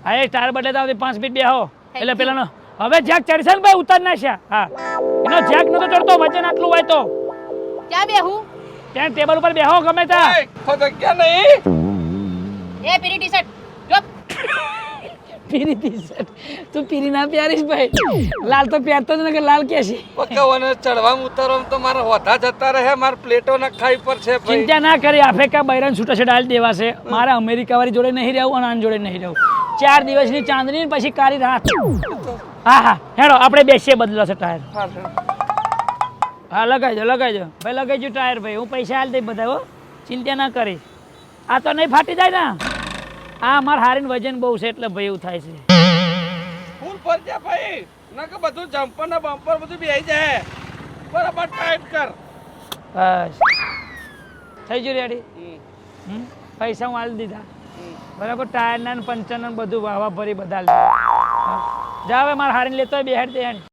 હા એ ટાયર બદલાતા 5 મિનિટ બેહો એટલે પેલાનો હવે જેક ચડશે ને ભાઈ ઉતાર નાખ્યા હા એનો જેક નતો ચડતો વજન આટલું હોય તો ક્યાં બેહું ત્યાં ટેબલ ઉપર બેહો ગમે ત્યાં ખોદક્યા નહીં એ પીરી ટી-શર્ટ જો પીરી ટી-શર્ટ તું પીરી ના પહેરીશ ભાઈ લાલ તો પહેરતો જ ને લાલ કે છે પકાવવાને ચડવામાં ઉતારવામાં તો મારા હોધા જતા રહે માર પ્લેટો ના ખાઈ પર છે ભાઈ ચિંતા ના કરી આફ્રિકા બૈરન છૂટા છેડા આલી દેવાશે મારા અમેરિકા વાળી જોડે નહીં રહેવું અને આન જોડે નહીં રહેવું 4 દિવસની ચાંદની ને પછી કાળી રાત હા હા હેડો આપણે બેસીએ બદલાશે ટાયર હા લગાઈ દો ભાઈ લગાઈ જો ટાયર ભાઈ હું પૈસા આલી દઈ બધા હો ચિંતા ના કરીશ આ તો નહીં ફાટી જાય ને આ માર હારીન વજન બહુ છે એટલે ભાઈ એવું થાય છે ફૂલ પર જા ભાઈ નકે બધું જમ્પર ને બમ્પર બધું બેહી જાય બરાબર ટાઈટ કર બસ થઈ ગયું રેડી પૈસા હું આલી દીધા બરાબર ટાયર ના પંચર બધું વાવા ભરી બધા જા હવે મારે હારીને લેતો બેહાડ દે